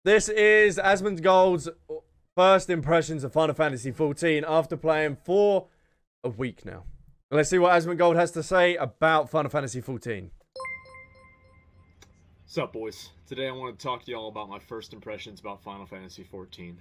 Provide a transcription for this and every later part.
This is Asmongold's first impressions of Final Fantasy XIV after playing for a week now. Let's see what Asmongold has to say about Final Fantasy XIV. What's up, boys? Today I want to talk to y'all about my first impressions about Final Fantasy XIV.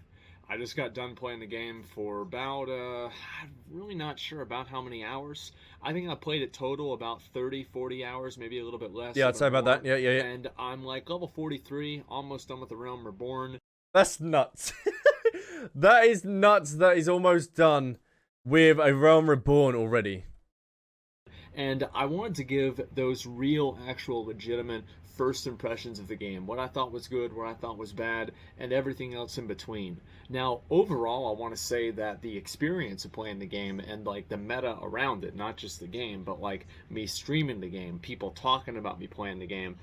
I just got done playing the game for about, I'm really not sure about how many hours. I think I played it total about 30, 40 hours, maybe a little bit less. Yeah, I'd say about that. Yeah. And I'm like level 43, almost done with the Realm Reborn. That's nuts. That is nuts. That is almost done with a Realm Reborn already. And I wanted to give those real, actual, legitimate first impressions of the game. What I thought was good, what I thought was bad, and everything else in between. Now, overall, I want to say that the experience of playing the game and, like, the meta around it, not just the game, but, like, me streaming the game, people talking about me playing the game.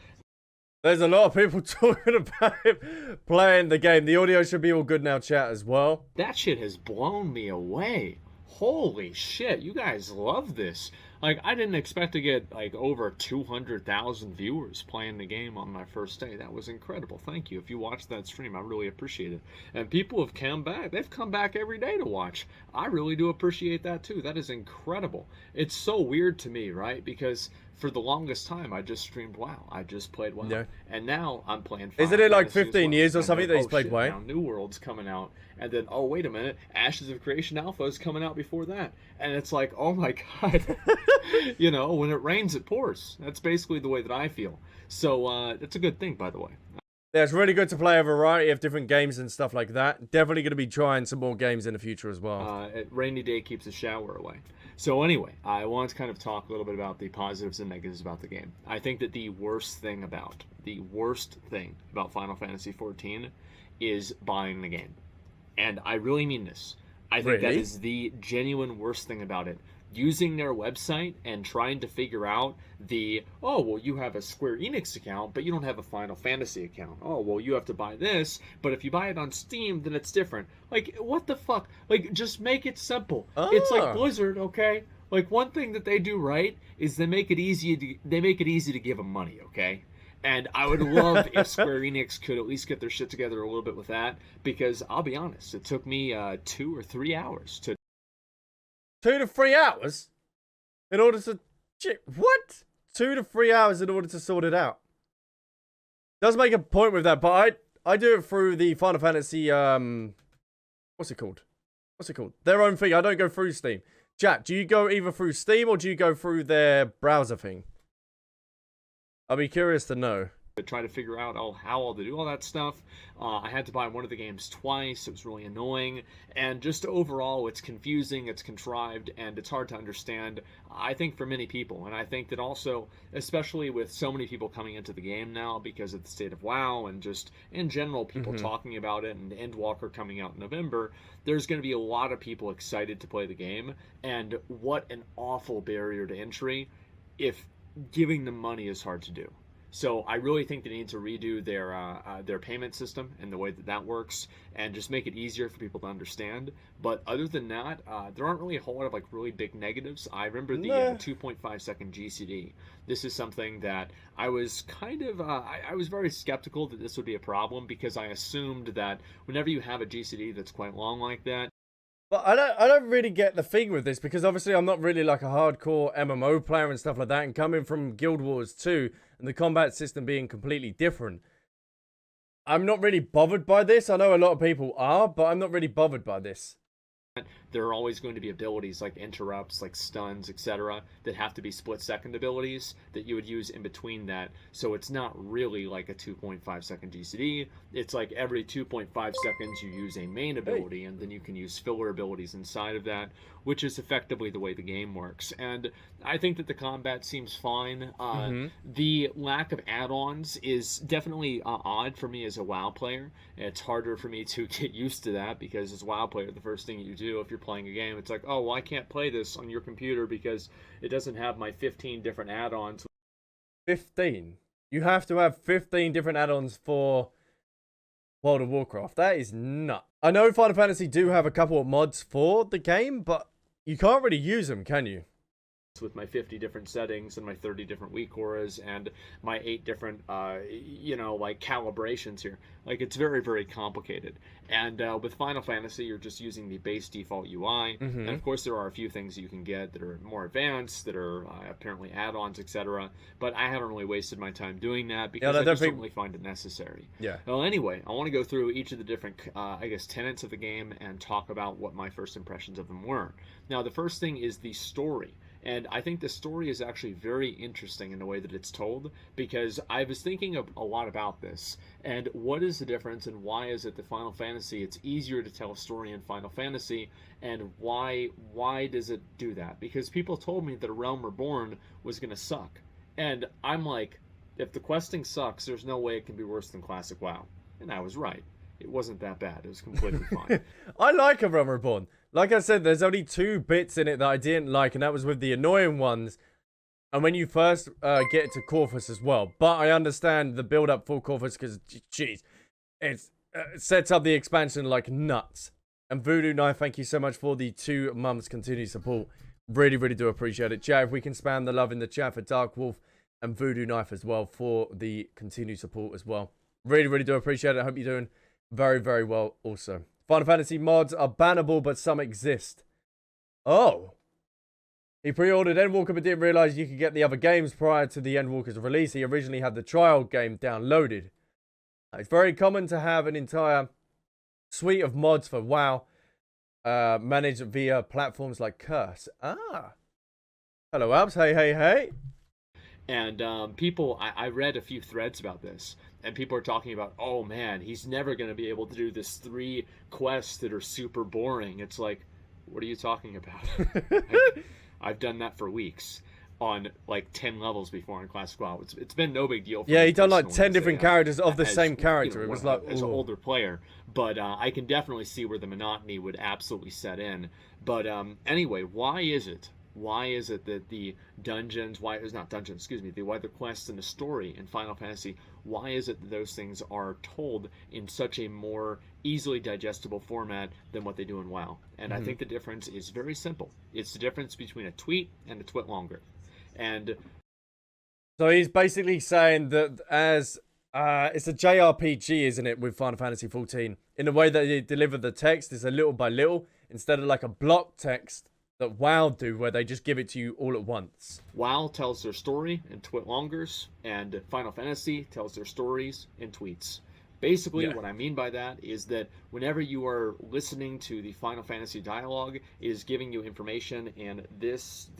There's a lot of people talking about him playing the game. The audio should be all good now, chat, as well. That shit has blown me away. Holy shit, you guys love this. Like, I didn't expect to get, like, over 200,000 viewers playing the game on my first day. That was incredible. Thank you. If you watched that stream, I really appreciate it. And people have come back. They've come back every day to watch. I really do appreciate that, too. That is incredible. It's so weird to me, right? Because for the longest time, I just streamed WoW. I just played WoW. Yeah. And now I'm playing Final Isn't it like Fantasy 15 years or and something then, that he's played shit, WoW? now New World's coming out. And then, oh, wait a minute, Ashes of Creation Alpha is coming out before that. And it's like, oh my god. You know, when it rains, it pours. That's basically the way that I feel. So, it's a good thing, by the way. Yeah, it's really good to play a variety of different games and stuff like that. Definitely going to be trying some more games in the future as well. Rainy day keeps the shower away. So anyway, I want to kind of talk a little bit about the positives and negatives about the game. I think that the worst thing about Final Fantasy XIV is buying the game. And I really mean this. I think that is the genuine worst thing about it. Using their website and trying to figure out oh, well, you have a Square Enix account, but you don't have a Final Fantasy account. Oh, well, you have to buy this, but if you buy it on Steam, then it's different. Like, what the fuck? Like, just make it simple. It's like Blizzard, okay? Like, one thing that they do right is they make it easy to give them money, okay? And I would love if Square Enix could at least get their shit together a little bit with that, because I'll be honest, it took me 2 or 3 hours to 2 to 3 hours in order to... What? 2 to 3 hours in order to sort it out. Does make a point with that, but I do it through the Final Fantasy, what's it called? Their own thing. I don't go through Steam. Chat, do you go either through Steam or do you go through their browser thing? I'll be curious to know. Try to figure out how all to do all that stuff. I had to buy one of the games twice. It was really annoying. And just overall, it's confusing, it's contrived, and it's hard to understand, I think, for many people. And I think that also, especially with so many people coming into the game now because of the state of WoW and just in general people talking about it, and Endwalker coming out in November, there's going to be a lot of people excited to play the game. And what an awful barrier to entry if giving them money is hard to do. So I really think they need to redo their payment system and the way that works, and just make it easier for people to understand. But other than that, there aren't really a whole lot of like really big negatives. I remember the 2.5 second GCD. This is something that I was kind of I was very skeptical that this would be a problem, because I assumed that whenever you have a GCD that's quite long like that. But I don't really get the thing with this, because obviously I'm not really like a hardcore MMO player and stuff like that, and coming from Guild Wars 2 and the combat system being completely different, I'm not really bothered by this. I know a lot of people are, but I'm not really bothered by this. There are always going to be abilities like interrupts, like stuns, etc., that have to be split-second abilities that you would use in between that. So it's not really like a 2.5 second GCD. It's like every 2.5 seconds you use a main ability, and then you can use filler abilities inside of that, which is effectively the way the game works. And I think that the combat seems fine. The lack of add-ons is definitely odd for me as a WoW player. It's harder for me to get used to that, because as a WoW player, the first thing you do if you're playing a game, it's like, oh, well, I can't play this on your computer because it doesn't have my 15 different add-ons. 15? You have to have 15 different add-ons for World of Warcraft. That is nuts. I know Final Fantasy do have a couple of mods for the game, but you can't really use them, can you? with my 50 different settings and my 30 different weak auras and my 8 different like calibrations here. Like, it's very, very complicated. And with Final Fantasy, you're just using the base default UI. And of course there are a few things you can get that are more advanced, that are apparently add-ons, etc. But I haven't really wasted my time doing that because I just don't really find it necessary. Yeah. Well, anyway, I want to go through each of the different tenets of the game and talk about what my first impressions of them were. Now, the first thing is the story. And I think the story is actually very interesting in the way that it's told, because I was thinking a lot about this. And what is the difference, and why is it that Final Fantasy, it's easier to tell a story in Final Fantasy, and why does it do that? Because people told me that A Realm Reborn was going to suck. And I'm like, if the questing sucks, there's no way it can be worse than Classic WoW. And I was right. It wasn't that bad. It was completely fine. I like A Realm Reborn. Like I said, there's only 2 bits in it that I didn't like, and that was with the annoying ones. And when you first get to Corvus as well. But I understand the build-up for Corvus because, jeez, it sets up the expansion like nuts. And Voodoo Knife, thank you so much for the 2 months continued support. Really, really do appreciate it. Chat, if we can spam the love in the chat for Dark Wolf and Voodoo Knife as well for the continued support as well. Really, really do appreciate it. I hope you're doing very, very well also. Final Fantasy mods are bannable, but some exist. Oh. He pre-ordered Endwalker but didn't realize you could get the other games prior to the Endwalker's release. He originally had the trial game downloaded. It's very common to have an entire suite of mods for WoW managed via platforms like Curse. Ah. Hello, Abs. Hey, hey, hey. And I read a few threads about this, and people are talking about, oh man, he's never going to be able to do this 3 quests that are super boring. It's like, what are you talking about? I've done that for weeks on like 10 levels before in Classic WoW. It's been no big deal for me. Yeah, he done like 10 different characters of the same character. It was like, as an older player, but I can definitely see where the monotony would absolutely set in. But anyway, why is it that the dungeons, why the quests and the story in Final Fantasy, why is it that those things are told in such a more easily digestible format than what they do in WoW? And I think the difference is very simple. It's the difference between a tweet and a twit longer. And so he's basically saying that as it's a JRPG, isn't it, with Final Fantasy XIV? In the way that they deliver the text is a little by little, instead of like a block text that WoW do, where they just give it to you all at once. WoW tells their story in twit longers, and Final Fantasy tells their stories in tweets. Basically, what I mean by that is that whenever you are listening to the Final Fantasy dialogue, it is giving you information in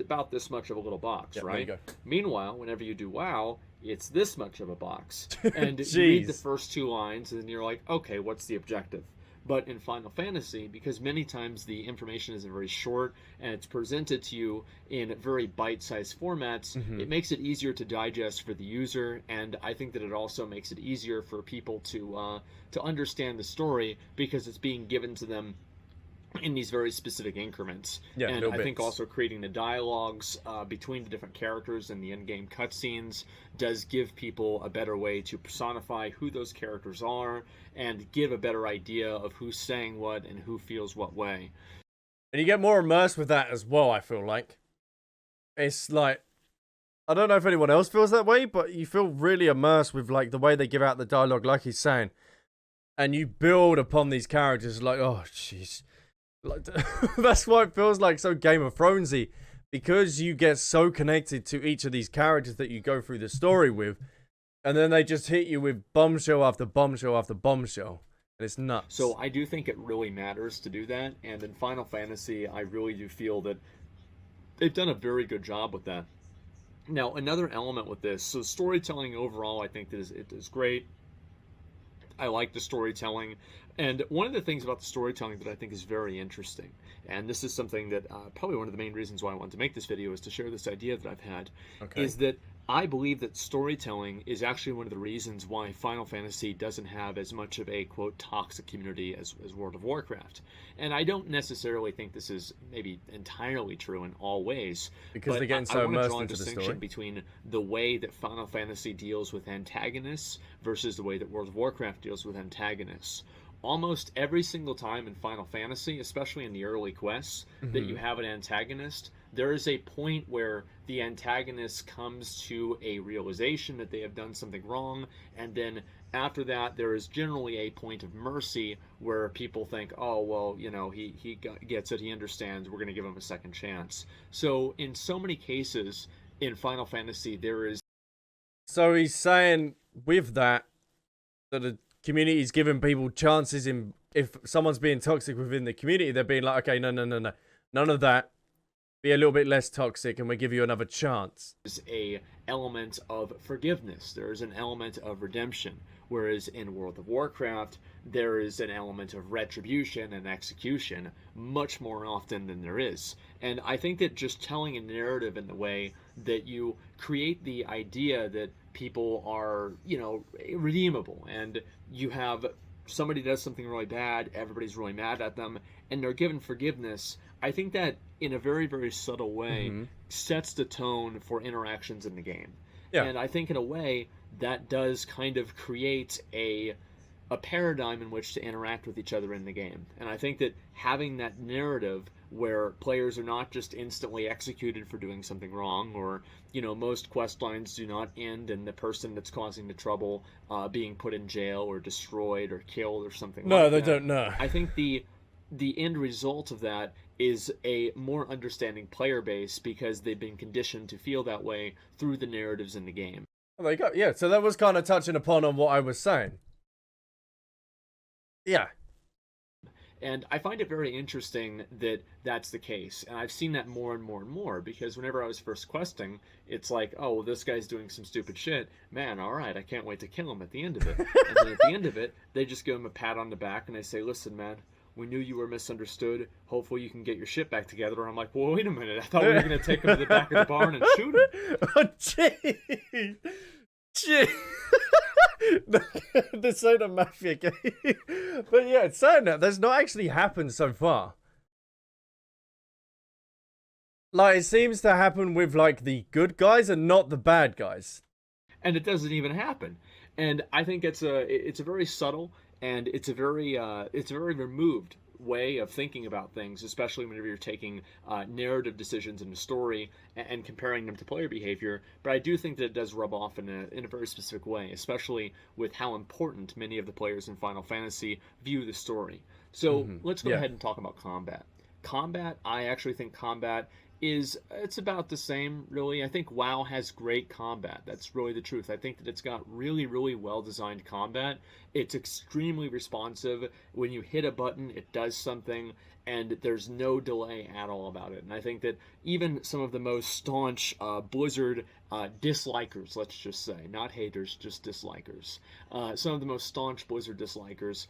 about this much of a little box, right? There you go. Meanwhile, whenever you do WoW, it's this much of a box. And you read the first 2 lines, and you're like, okay, what's the objective? But in Final Fantasy, because many times the information is very short and it's presented to you in very bite-sized formats, it makes it easier to digest for the user, and I think that it also makes it easier for people to understand the story because it's being given to them in these very specific increments. Yeah, and I think also creating the dialogues between the different characters and the in-game cutscenes does give people a better way to personify who those characters are and give a better idea of who's saying what and who feels what way. And you get more immersed with that as well, I feel like. It's like, I don't know if anyone else feels that way, but you feel really immersed with like the way they give out the dialogue, like he's saying. And you build upon these characters like, oh, jeez. Like, that's why it feels like so Game of Thronesy, because you get so connected to each of these characters that you go through the story with, and then they just hit you with bombshell after bombshell after bombshell, and it's nuts. So I do think it really matters to do that, and in Final Fantasy, I really do feel that they've done a very good job with that. Now, another element with this, so storytelling overall, I think that it is great. I like the storytelling. And one of the things about the storytelling that I think is very interesting, and this is something that probably one of the main reasons why I wanted to make this video is to share this idea that I've had, is that I believe that storytelling is actually one of the reasons why Final Fantasy doesn't have as much of a, quote, toxic community as World of Warcraft. And I don't necessarily think this is maybe entirely true in all ways. Because they're getting so immersed into the story. I want to draw a distinction between the way that Final Fantasy deals with antagonists versus the way that World of Warcraft deals with antagonists. Almost every single time in Final Fantasy, especially in the early quests, that you have an antagonist, there is a point where the antagonist comes to a realization that they have done something wrong, and then after that there is generally a point of mercy where people think, oh well, you know, gets it, he understands, we're going to give him a second chance. So in so many cases in Final Fantasy there is. So he's saying with that the community is giving people chances in, if someone's being toxic within the community, they're being like, okay, no, none of that. Be a little bit less toxic and we give you another chance. There's a element of forgiveness. There's an element of redemption. Whereas in World of Warcraft, there is an element of retribution and execution much more often than there is. And I think that just telling a narrative in the way that you create the idea that people are, you know, redeemable, and you have somebody does something really bad, everybody's really mad at them, and they're given forgiveness, I think that in a very, very subtle way sets the tone for interactions in the game. Yeah. And I think in a way that does kind of create a paradigm in which to interact with each other in the game. And I think that having that narrative where players are not just instantly executed for doing something wrong, or, you know, most quest lines do not end in the person that's causing the trouble being put in jail or destroyed or killed or something like that. No, they don't know. I think the end result of that is a more understanding player base because they've been conditioned to feel that way through the narratives in the game. Oh, there you go. Yeah, so that was kind of touching upon on what I was saying. Yeah. And I find it very interesting that that's the case. And I've seen that more and more and more, because whenever I was first questing, it's like, oh, well, this guy's doing some stupid shit. Man, all right, I can't wait to kill him at the end of it. And then at the end of it, they just give him a pat on the back and they say, listen, man, we knew you were misunderstood. Hopefully you can get your shit back together. And I'm like, well, wait a minute. I thought we were going to take him to the back of the barn and shoot him. Oh, jeez. Jeez. This ain't a mafia game. But yeah, it's saying that that's not actually happened so far. Like, it seems to happen with, like, the good guys and not the bad guys. And it doesn't even happen. And I think it's a very subtle, and it's a very removed way of thinking about things, especially whenever you're taking narrative decisions in a story and comparing them to player behavior. But I do think that it does rub off in a very specific way, especially with how important many of the players in Final Fantasy view the story. So let's go ahead and talk about combat. Combat, I actually think combat it's about the same, really. I think WoW has great combat. That's really the truth. I think that it's got really, really well-designed combat. It's extremely responsive. When you hit a button, it does something, and there's no delay at all about it. And I think that even some of the most staunch Blizzard dislikers, let's just say, not haters, just dislikers, some of the most staunch Blizzard dislikers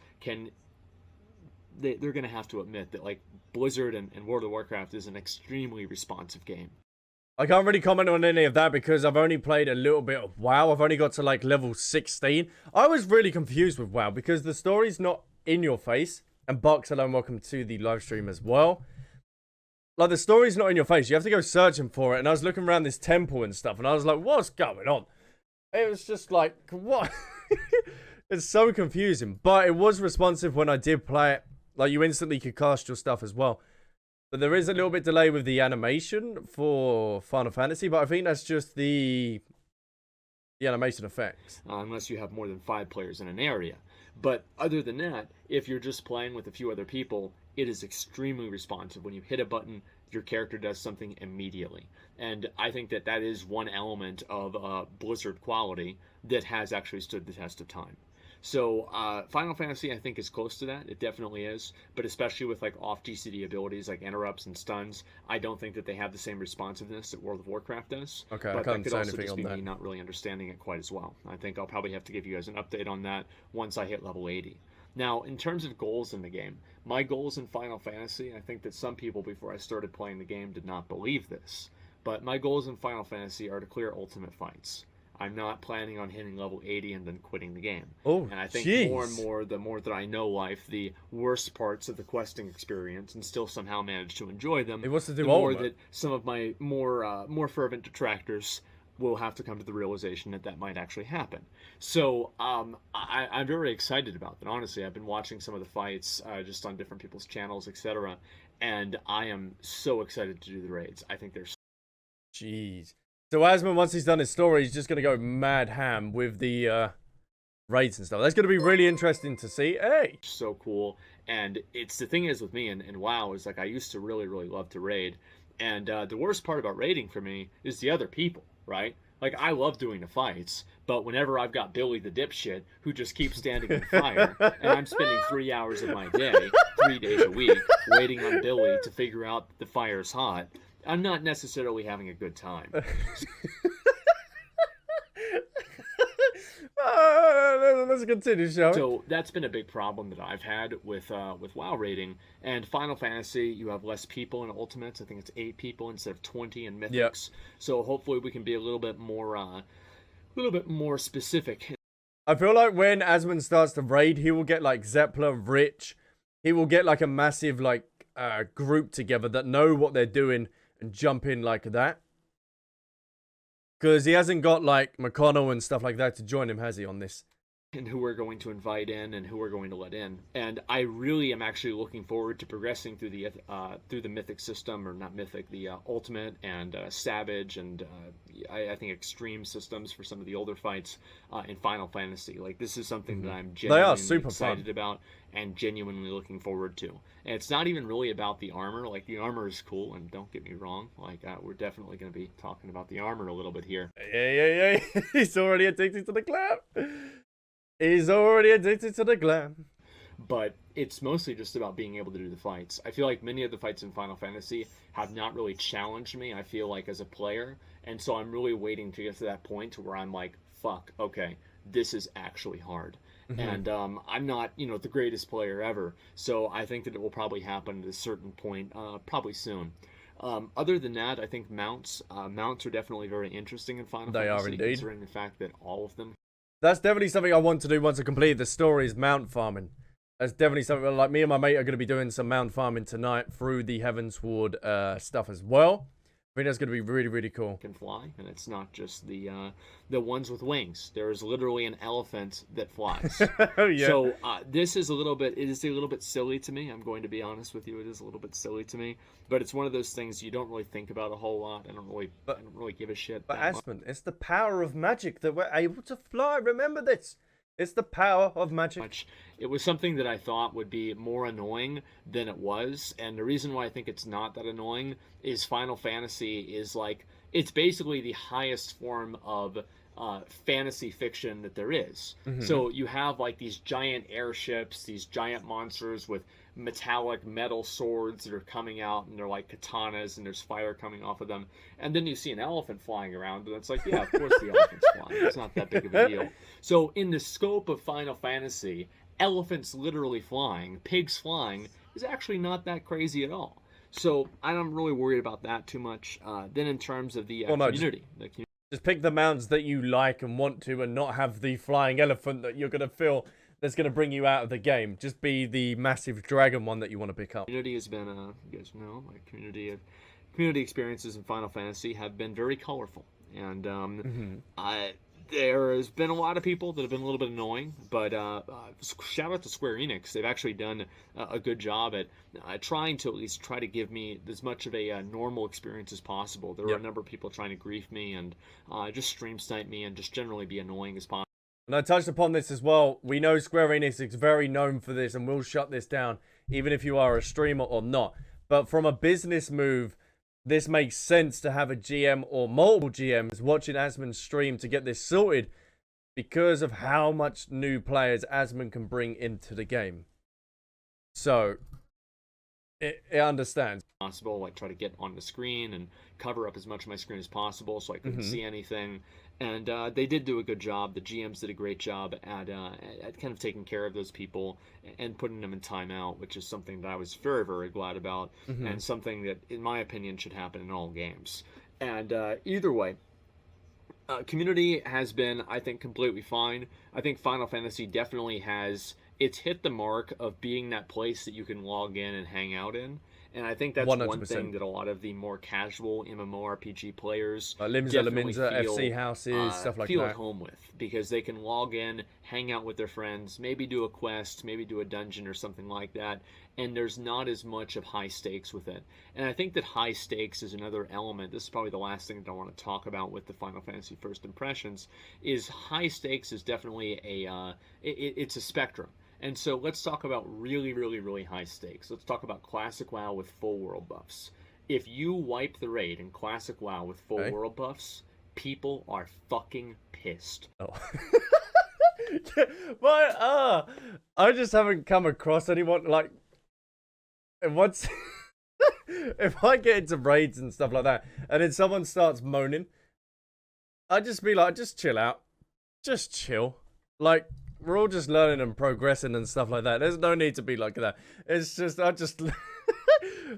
they're going to have to admit that, like, Blizzard and World of Warcraft is an extremely responsive game. I can't really comment on any of that because I've only played a little bit of WoW. I've only got to, like, level 16. I was really confused with WoW because the story's not in your face. And Box, hello and welcome to the live stream as well. Like, the story's not in your face. You have to go searching for it. And I was looking around this temple and stuff, and I was like, what's going on? It was just like, what? It's so confusing. But it was responsive when I did play it. Like, you instantly could cast your stuff as well. But there is a little bit delay with the animation for Final Fantasy, but I think that's just the animation effects. Unless you have more than 5 players in an area. But other than that, if you're just playing with a few other people, it is extremely responsive. When you hit a button, your character does something immediately. And I think that that is one element of Blizzard quality that has actually stood the test of time. So Final Fantasy, I think, is close to that. It definitely is. But especially with, like, off GCD abilities like interrupts and stuns, I don't think that they have the same responsiveness that World of Warcraft does. Okay, but I can't that could say also anything just on be that. me not really understanding it quite as well. I think I'll probably have to give you guys an update on that once I hit level 80. Now, in terms of goals in the game, my goals in Final Fantasy, I think that some people before I started playing the game did not believe this, but my goals in Final Fantasy are to clear ultimate fights. I'm not planning on hitting level 80 and then quitting the game. Oh, and I think geez. more and more, the more that I know life, the worse parts of the questing experience, and still somehow manage to enjoy them, He wants to do the more ultimate. that some of my more fervent detractors we'll have to come to the realization that that might actually happen. So I'm very excited about that. Honestly, I've been watching some of the fights just on different people's channels, etc., and I am so excited to do the raids. I think they're Jeez. So Asmon, once he's done his story, he's just gonna go mad ham with the raids and stuff. That's gonna be really interesting to see. Hey, so cool. And it's the thing is with me and WoW is like I used to really love to raid, and the worst part about raiding for me is the other people, right? Like I love doing the fights, but whenever I've got Billy the dipshit who just keeps standing in fire, and I'm spending 3 hours of my day, 3 days a week, waiting on Billy to figure out that the fire's hot, I'm not necessarily having a good time. Let's continue, shall we? So that's been a big problem that I've had with WoW rating. And Final Fantasy, you have less people in Ultimates. I think it's 8 people instead of 20 in Mythics. Yep. So hopefully we can be a little bit more specific. I feel like when Asmon starts to raid, he will get like Zeppler and Rich. He will get like a massive like group together that know what they're doing and jump in like that. Because he hasn't got like McConnell and stuff like that to join him, has he, on this? And who we're going to invite in and who we're going to let in. And I really am actually looking forward to progressing through the Mythic system, or not Mythic, the Ultimate and Savage and I think Extreme systems for some of the older fights in Final Fantasy. Like this is something that I'm genuinely excited about and genuinely looking forward to. And it's not even really about the armor. Like the armor is cool, and don't get me wrong. Like we're definitely going to be talking about the armor a little bit here. Yeah. He's already addicted to the glam. He's already addicted to the glam. But it's mostly just about being able to do the fights. I feel like many of the fights in Final Fantasy have not really challenged me, I feel like, as a player. And so I'm really waiting to get to that point where I'm like, fuck, okay, this is actually hard. Mm-hmm. And I'm not, the greatest player ever. So I think that it will probably happen at a certain point, probably soon. Other than that, I think mounts are definitely very interesting in Final Fantasy. They are indeed. Considering the fact that all of them. That's definitely something I want to do once I complete the story, is mount farming. That's definitely something, like me and my mate are going to be doing some mount farming tonight through the Heavensward stuff as well. I think that's going to be really cool. Can fly, and it's not just the ones with wings. There is literally an elephant that flies. Oh yeah. So this is a little bit silly to me. I'm going to be honest with you. It is a little bit silly to me, but it's one of those things you don't really think about a whole lot. I don't really give a shit. But Asmon, it's the power of magic that we're able to fly. Remember this. It's the power of magic. It was something that I thought would be more annoying than it was, and the reason why I think it's not that annoying is Final Fantasy is like, it's basically the highest form of fantasy fiction that there is. Mm-hmm. So you have like these giant airships, these giant monsters with metallic metal swords that are coming out, and they're like katanas, and there's fire coming off of them. And then you see an elephant flying around, and it's like, yeah, of course the elephant's flying. It's not that big of a deal. So in the scope of Final Fantasy, elephants literally flying, pigs flying, is actually not that crazy at all. So I'm really worried about that too much. Then in terms of the community. Just pick the mounts that you like and want to, and not have the flying elephant that you're going to feel that's going to bring you out of the game. Just be the massive dragon one that you want to pick up. Community has been, you guys know, my community experiences in Final Fantasy have been very colorful. And there has been a lot of people that have been a little bit annoying, but shout out to Square Enix. They've actually done a good job at trying to at least try to give me as much of a normal experience as possible. There were a number of people trying to grief me and just stream snipe me and just generally be annoying as possible. And I touched upon this as well. We know Square Enix is very known for this, and we'll shut this down, even if you are a streamer or not. But from a business move, this makes sense to have a GM or multiple GMs watching Asmon's stream to get this sorted, because of how much new players Asmon can bring into the game. So it understands. Possible, like try to get on the screen and cover up as much of my screen as possible so I couldn't see anything. And they did do a good job. The GMs did a great job at kind of taking care of those people and putting them in timeout, which is something that I was very glad about, and something that, in my opinion, should happen in all games. And either way, community has been, I think, completely fine. I think Final Fantasy definitely has, it's hit the mark of being that place that you can log in and hang out in. And I think that's 100%. one thing that a lot of the more casual MMORPG players Limsa, definitely Laminsa, feel, FC houses, stuff like feel that. at home with, because they can log in, hang out with their friends, maybe do a quest, maybe do a dungeon or something like that, and there's not as much of high stakes with it. And I think that high stakes is another element. This is probably the last thing that I want to talk about with the Final Fantasy First Impressions, is high stakes is definitely it's a spectrum. And so let's talk about really, really, really high stakes. Let's talk about Classic WoW with full world buffs. If you wipe the raid in Classic WoW with full world buffs, people are fucking pissed. Oh. But I just haven't come across anyone like once if I get into raids and stuff like that, and then someone starts moaning, I'd just be like, just chill out, just chill. Like, we're all just learning and progressing and stuff like that. There's no need to be like that. It's just,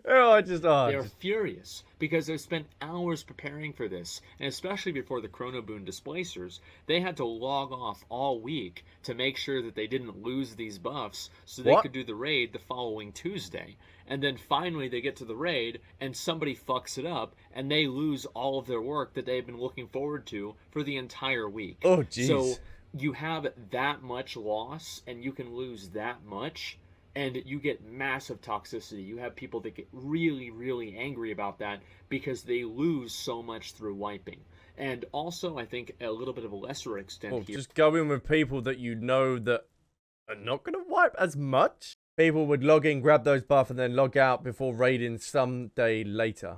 They're furious because they've spent hours preparing for this, and especially before the Chronoboon Displacers, they had to log off all week to make sure that they didn't lose these buffs so they could do the raid the following Tuesday. And then finally they get to the raid and somebody fucks it up and they lose all of their work that they've been looking forward to for the entire week. Oh, jeez. So you have that much loss and you can lose that much, and you get massive toxicity. You have people that get really, really angry about that because they lose so much through wiping. And also, I think a little bit of a lesser extent here. Just go in with people that you know that are not going to wipe as much. People would log in, grab those buffs, and then log out before raiding some day later.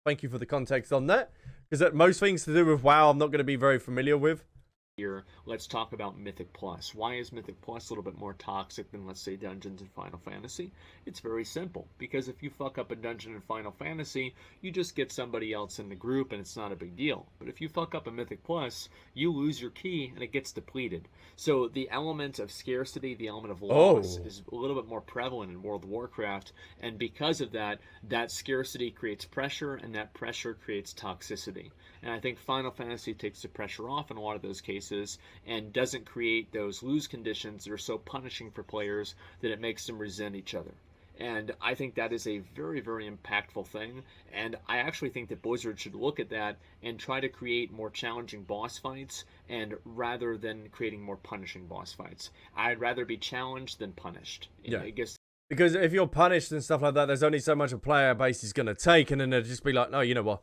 Thank you for the context on that. Because most things to do with WoW, I'm not going to be very familiar with. Here, let's talk about Mythic Plus. Why is Mythic Plus a little bit more toxic than, let's say, Dungeons in Final Fantasy? It's very simple, because if you fuck up a dungeon in Final Fantasy, you just get somebody else in the group and it's not a big deal. But if you fuck up a Mythic Plus, you lose your key and it gets depleted. So the element of scarcity, the element of loss is a little bit more prevalent in World of Warcraft, and because of that, that scarcity creates pressure, and that pressure creates toxicity. And I think Final Fantasy takes the pressure off in a lot of those cases and doesn't create those lose conditions that are so punishing for players that it makes them resent each other. And I think that is a very, very impactful thing. And I actually think that Blizzard should look at that and try to create more challenging boss fights, and rather than creating more punishing boss fights. I'd rather be challenged than punished. Yeah. I guess. Because if you're punished and stuff like that, there's only so much a player base is going to take, and then they'll just be like, no, you know what?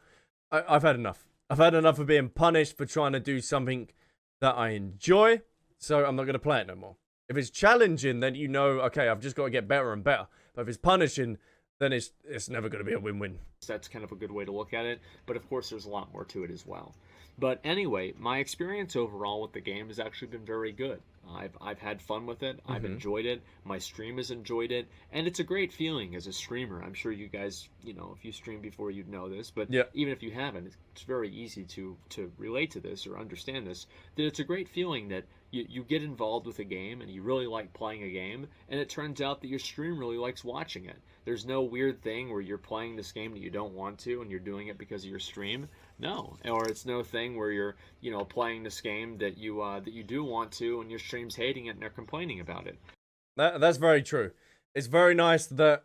I've had enough. I've had enough of being punished for trying to do something that I enjoy, so I'm not going to play it no more. If it's challenging, then you know, okay, I've just got to get better and better. But if it's punishing, then it's never going to be a win-win. That's kind of a good way to look at it, but of course there's a lot more to it as well. But anyway, my experience overall with the game has actually been very good. I've had fun with it. I've enjoyed it. My stream has enjoyed it, and it's a great feeling as a streamer. I'm sure you guys, if you streamed before, you'd know this, but even if you haven't, it's very easy to relate to this or understand this, that it's a great feeling that you get involved with a game and you really like playing a game, and it turns out that your stream really likes watching it. There's no weird thing where you're playing this game that you don't want to and you're doing it because of your stream. No, or it's no thing where you're, playing this game that you do want to, and your stream's hating it and they're complaining about it. That's very true. It's very nice that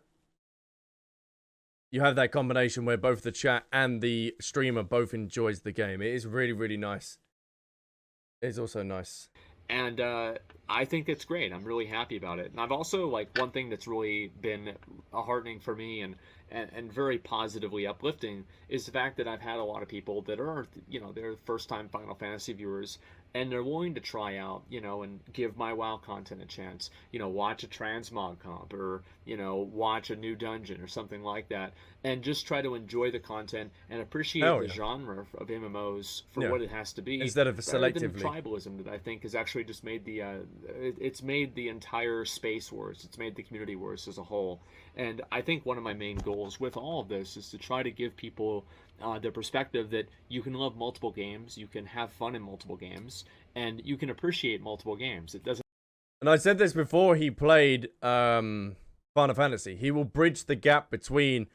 you have that combination where both the chat and the streamer both enjoys the game. It is really, really nice. It's also nice. And I think that's great. I'm really happy about it. And I've also, one thing that's really been heartening for me and very positively uplifting is the fact that I've had a lot of people that are, they're first-time Final Fantasy viewers, and they're willing to try out, and give my WoW content a chance. Watch a transmog comp, or, watch a new dungeon or something like that, and just try to enjoy the content and appreciate the genre of MMOs for what it has to be, instead of selectively. Tribalism that I think has actually just made it's made the entire space worse. It's made the community worse as a whole. And I think one of my main goals with all of this is to try to give people the perspective that you can love multiple games, you can have fun in multiple games, and you can appreciate multiple games. It doesn't. And I said this before he played Final Fantasy. He will bridge the gap between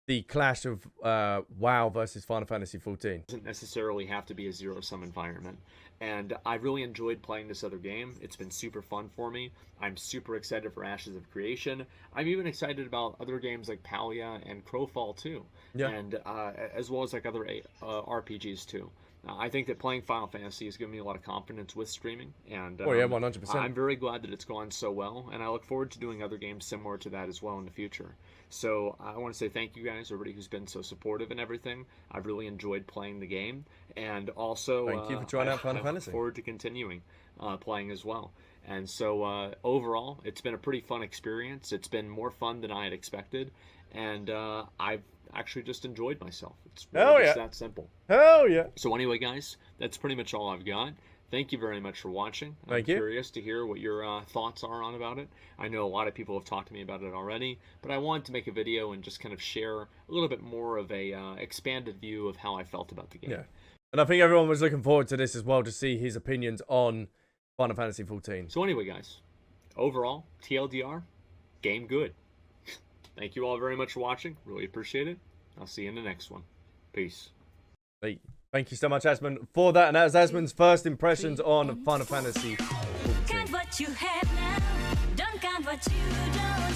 the clash of WoW versus Final Fantasy XIV. Doesn't necessarily have to be a zero-sum environment. And I really enjoyed playing this other game. It's been super fun for me. I'm super excited for Ashes of Creation. I'm even excited about other games like Palia and Crowfall too. Yeah. And as well as like other RPGs too. I think that playing Final Fantasy has given me a lot of confidence with streaming, and Oh yeah, 100%. I'm very glad that it's gone so well, and I look forward to doing other games similar to that as well in the future. So I want to say thank you guys, everybody who's been so supportive and everything. I've really enjoyed playing the game, and also Thank you for trying out Final I Fantasy. look forward to continuing playing as well. And so overall, it's been a pretty fun experience. It's been more fun than I had expected, and I've actually just enjoyed myself. It's really just that simple. Hell yeah. So anyway, guys, that's pretty much all I've got. Thank you very much for watching. I'm Thank you. curious to hear what your thoughts are on about it. I know a lot of people have talked to me about it already, but I wanted to make a video and just kind of share a little bit more of a expanded view of how I felt about the game. Yeah. And I think everyone was looking forward to this as well, to see his opinions on Final Fantasy XIV. So anyway, guys, overall, TLDR, game good. Thank you all very much for watching. Really appreciate it. I'll see you in the next one. Peace. Hey, thank you so much, Asmon, for that. And that was Asmon's first impressions on Final Fantasy XIV. Count what you have now, don't count what you don't.